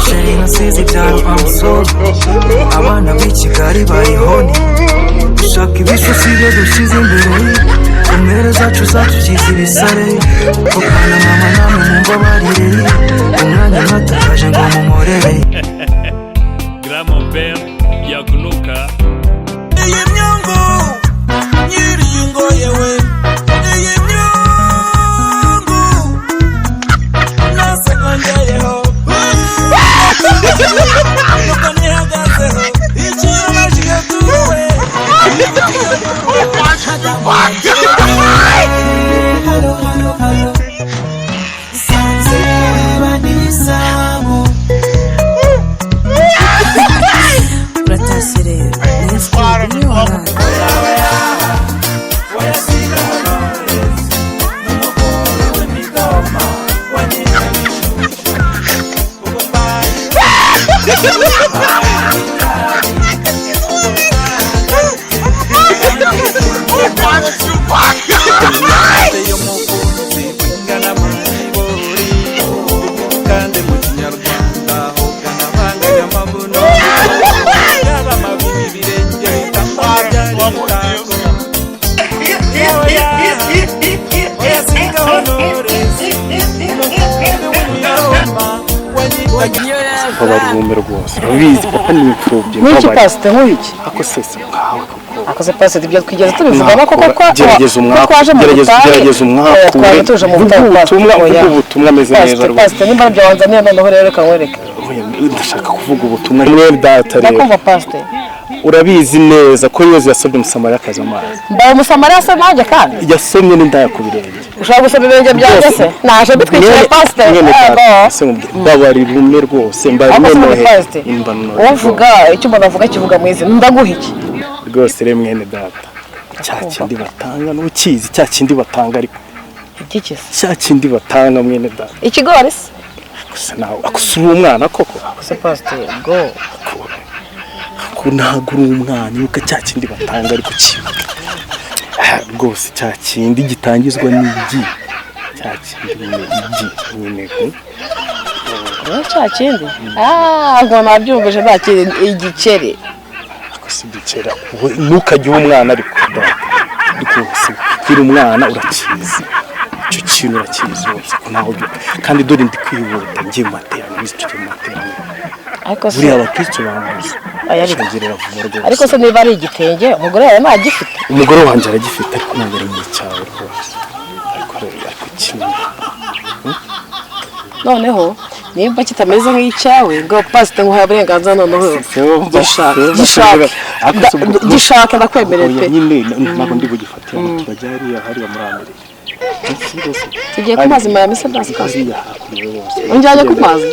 sheri nasize ibyaro bamusoro abana b'i Kigali barihoni dushaka ibisusi byo dushyize imbere umwere zacu zatugize ibisare kupana mama namwe mumbabarire umwanya mwatakaje ngo mumurere Grand-mon-père yakunuka iyi myungu nyiri ingo yewe iyi myungu nasekongeyeho nuko nihagazeho ikibabaje tuwe abarume rwose ubizi papa ni imfubyi n'iki pasite nk'iki ako sese nkawe akoze pasite ibyo twigeze tubivuga ko gerageza umwaka gerageza umwaka twaje tuje mu ubutumwa ameze neza rwose pasite nimba nabyo wanzaniye noneho rero reka nkwereke ndashaka kuvuga ubutumwa mwe data rero ndakumva pasite urabizi neza ko Yezu yasabye umusamariya akaza amazi mbaye umusamariya se nanjye kandi yasomye n'indaya ku birenge ushaka gusaba ibirenge byanjye se naje bitwikira pasite babarira umwe rwose uvuga icyo umuntu avuga kivuga mu izina ndaguha iki rwose rero mwene data cya kindi batanga n'ukizi cya kindi batanga ariko cya kindi batanga mwene data ikigori se gusa nawe akusura umwana koko gusa pasite go ntabwo uri umwana yuko cya kindi batanga ariko kiba rwose cya kindi gitangizwa n'igi cya kindi nyine cya kindi ngo nabyumvise nta kindi igikere si igikere ntukajye umwana ariko rwose kiri umwana urakizi icyo kintu urakizi wose ko naho kandi dore ndi kwihuta ngiye mu materaniro icyo materaniro buriya abakristo bamuzi ariko se niba ari igitenge umugore wawe ntagifite umugore wanjye aragifite ariko ntabwo ari mu cyawe rwose ariko kimwe noneho nimba kitameze nk'icyawe ngo pasite nguhaye uburenganzira noneho gishaka ndakwemerera pe nyine ntabwo ndi bugifatira turajya hariya muri Amerika tugiye ku mazi maya mise basi kazi unjyanye ku mazi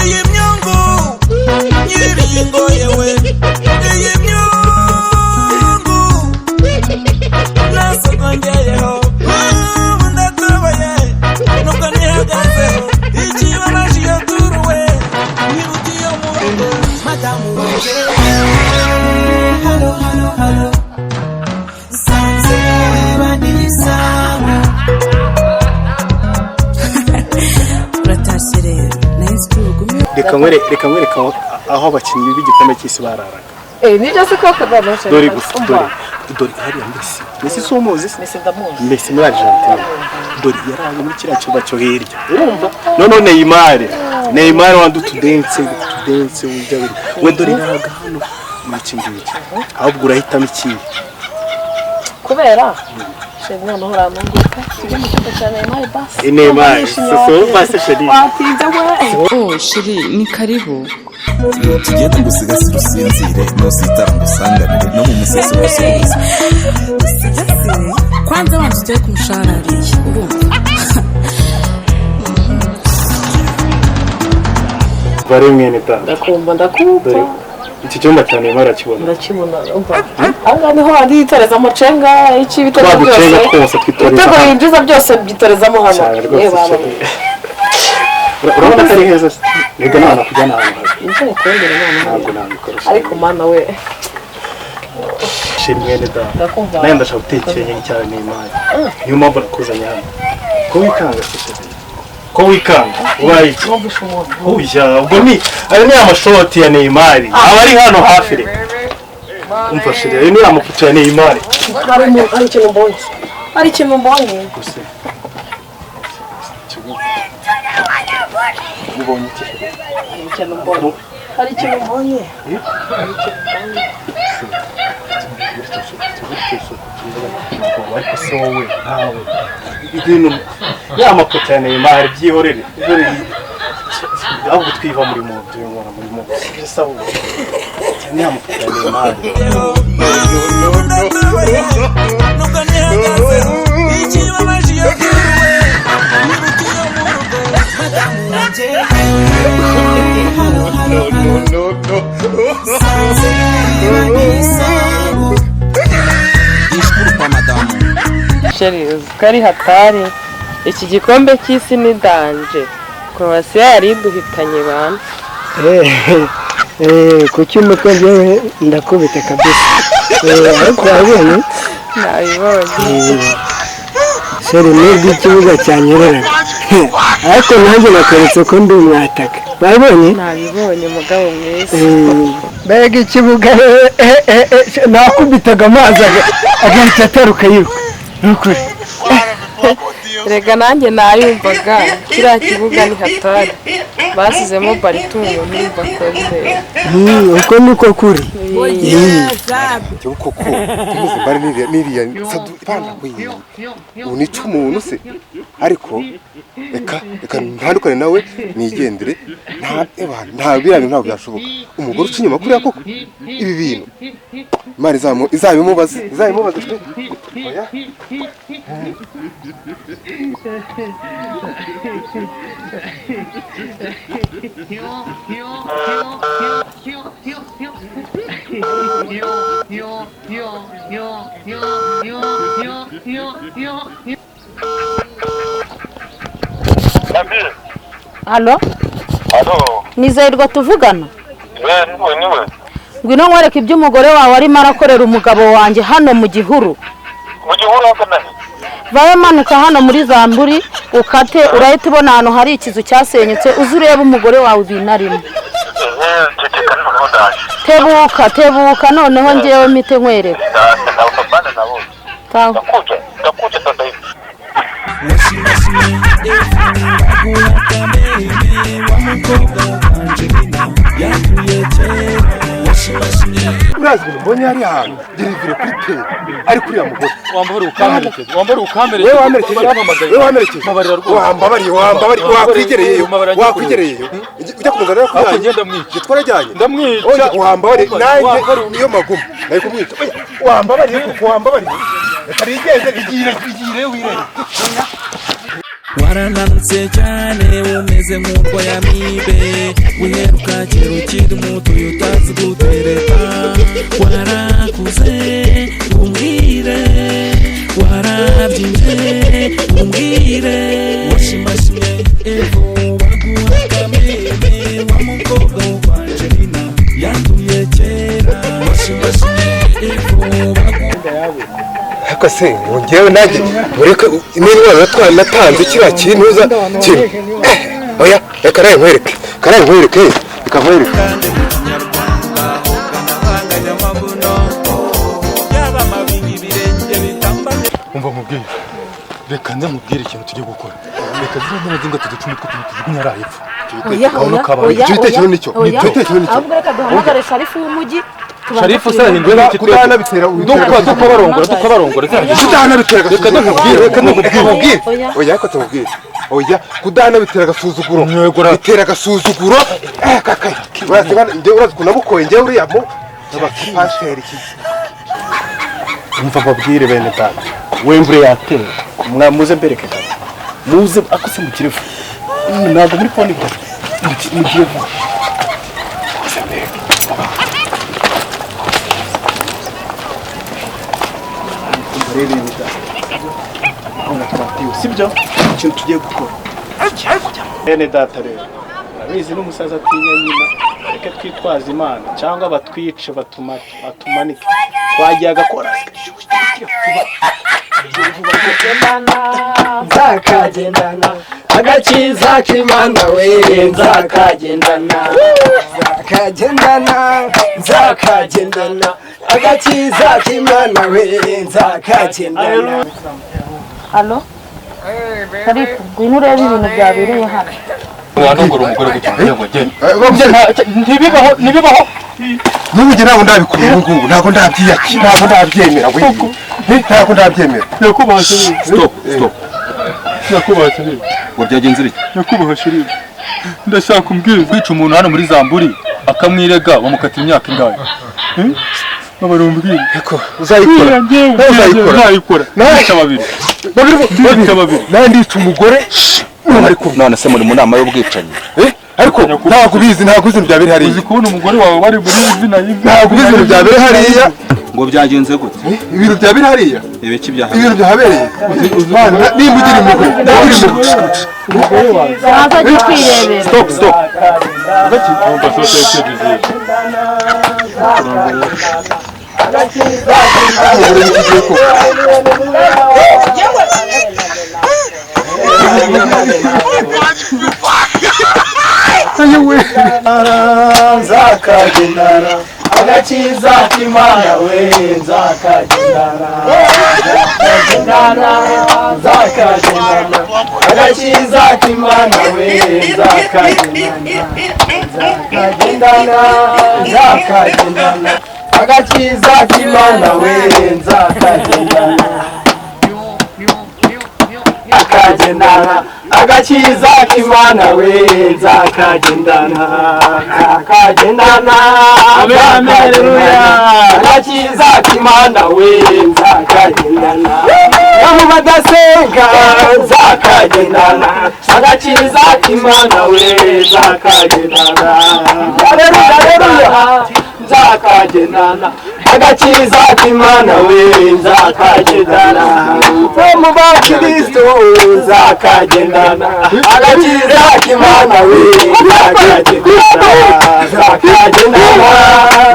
iyi myungu nyiri ingo yewe iyi myungu nasekongeyeho ndatabaye nuko nihagazeho ikibabaje turuwe nibutiye mu rugo madamu wanje halo sanze banisamu reka nkwereka aho abakinnyi b'igikombe cy'isi bararaga nibyo se koko ndanoshe dore hariya Messi si umuzi Messi muri Argentina dore yaraye muri kiriya cyumba cyo hirya urumva none Neymar wandu tudense ujya we dore yaraga hano makingiki ahubwo urahitamo ikibi kubera sheri noneho uranunguka tujye mu cyumba cya Neymar basi sheri watinze we sheri ni karibu tugenda gusigasira usinzire nusitara ngusanganire no mu museso wose kwanza abantu tujye ku musharariye urumva bare mwene data ndakumva iki cyumba cyane barakibona ndakibona umva anga niho handi yitoreza amacenga iki bitego byose ibitego yinjiza byose byitorezamo hano urabona ko ari heza nibwo nta kujyana ahantu nje kwendera ntabwo nabikora ariko mana we shimwe ne da naye ndashaka gutekeye cyane n'Imana niyo mpamvu nakuzanye hano ko wikanga se ko wikanga ubaye iki oya ubwo ni ayo ni amashoti ya Neymar aba ari hano hafi re umfashe rero ni amafoto ya Neymar hari ikintu mbonye gusa mubonye hari ikintu mbonye ariko se wowe ntawe ibintu ya mafoto ya Neymar byihorere ahubwo twiva muri muntu yongora muri muntu bisa ubu ni amafoto ya Neymar sheri kari hatari iki gikombe cy'isi ni danje Croatia yari iduhitanye bana kuki umutwe njyewe ndakubita kabisa ariko wabonye nabibonye seri nubwo ikibuga cyanyereraga ariko nanjye nakeretse ko ndi umwataka wabonye nabibonye mugabo mwiza mbega ikibuga nakubitaga amazi agahita ataruka yiruka nukuri rega nanjye nayumvaga kiriya kibuga ni hatari basizemo baritungo nimba kose uko niko kuri koko tumuze bari niriya sadu panda unica umuntu se ariko reka ntandukane nawe nigendere nta biranyo ntabwo byashoboka umugore uca inyuma kuriya koko ibi bintu Imana izabimubaza oya Halo? Nizerwa tuvugana? niwe. Ngwino nkwereke ibyo umugore wawe arimo arakorera umugabo wanjye hano mu gihuru. Mu gihuru hakanani? Vaye manuka hano muri Zamburi ukate urahita ubona ahantu hari ikizu cyasenyutse uzi urebe umugore wawe binarimo. Tebuka noneho ngewe mite nkwereke. Ndakuja sasa hivi. urazi mbonye ari ahantu dirivire kuri pe ari kuri ya mugore wambara ukamere wewe wamerekeje wambabariye wakwigereye ujya kumuzana rero ako ngenda mwica twarajyanye ndamwica wambabariye nanjye niyo maguma nari kumwica wambabariye kuko wambabariye reka rigeze igire wirere warananutse cyane umeze nk'urwa yamibe wiheruka kera ukiri muto utazi gutereta warakuze umbwire warabyimbye umbwire washimashimye evo baguha kamere wa mukobwa wa Angelina yanduye kera washimashimye evo baguha ariko se ngewe nanjye mureke niba twanatanze kiriya kintu uza kintu oya reka nawe nkwereke umva mubwire reka nze mubwire ikintu tugiye gukora reka ziriya nzinga tuducumbe two tujugunya ari epfo igitekerezo nicyo ahubwo reka duhamagare Sharifu w'umujyi Sharifu se hindwe n'iki kudanabitera dukabarongora kudanabitera reka ndamubwire oya ariko tumubwire oya kudanabitera agasuzuguro bitera agasuzuguro urazi kunabukoye ngewe uriya mu abakipasheri umva babwire bene data wemvure yatera mwamuze mbereke data muze akose mu kirefu ntabwo muri poni mu kirefu sibyo ikintu tugiye gukora bene data rero abizi n'umusaza atinya nyina reka twitwaza imana cyangwa batwice batumanike twagiye agakora nzakagendana agakiza k'Imana we nzakagendana nzakagendana agakiza k'Imana we nzakagendana. halo ariko ngwino urebe ibintu byabereye hano. wanongora umugore gutya ngo ntibibaho n'ubuge ntabwo ndabikora ubu ngubu ntabwo ndabyemera ntabwo ndabyemera nyakubahwa stop nyakubahwa shirif ngo byagenze bite nyakubahwa shirif ndashaka umbwire kwica umuntu hano muri Zamburi akamwirega bamukatira imyaka ingahe babarumbwire ko uzayikora babiri nandica umugore ariko none se muri mu nama y'ubwicanyi ariko ntabwo ubizi byabiri hariya uzi kubona umugore wawe bari muri izina ntabwo ubizi byabiri hariya ngo byagenze gute ibintu byabiri hariya ibiki byahabereye ibintu byahabereye nimba ugira impuhwe umugore wawe naza gikwirebera stop nzakagendana agakiza k'Imana we nzakagendana agakiza k'Imana we nzakagendana agakiza k'Imana we nzakagendana agakiza k'Imana we nzakagendana agakiza k'Imana we nzakagendana namu badasenga nzakagendana agakiza k'Imana we nzakagendana haleluya nzakagendana agakiza k'Imana we nzakagendana mu bakristo nzakagendana agakiza k'Imana we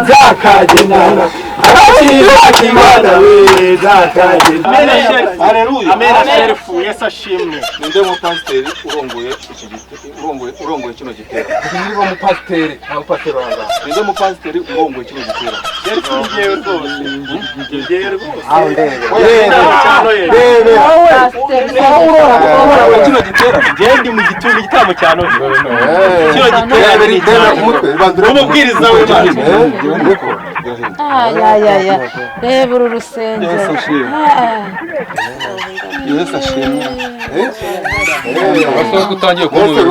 nzakagendana agakiza k'Imana we nzakagendana. haleluya amena sherifu Yesu ashimwe ninde mu pasiteri urongoye kino gitero niba mu pasiteri nta pasiteri wanga ninde mu pasiteri urongoye kino gitero sherifu ngewe rwose kino gitero ngende mu gitambo cya none kino gitero umubwiriza w'Imana reba uru rusengero Yesu ashimwe Basoko utangiye kumubwira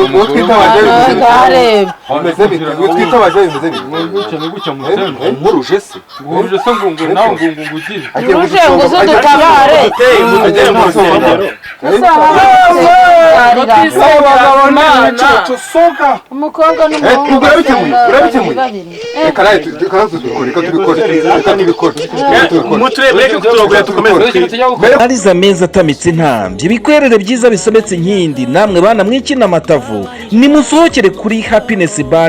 nkuruje se ngo nawe ngo ngugire uruje ngo zo dutabare umukobwa n'umuhungu ariza meza atamitse intambwe ibikwerere byiza bisometse inkindi namwe bana mwikina amatavu nimusohokere kuri Happiness Bar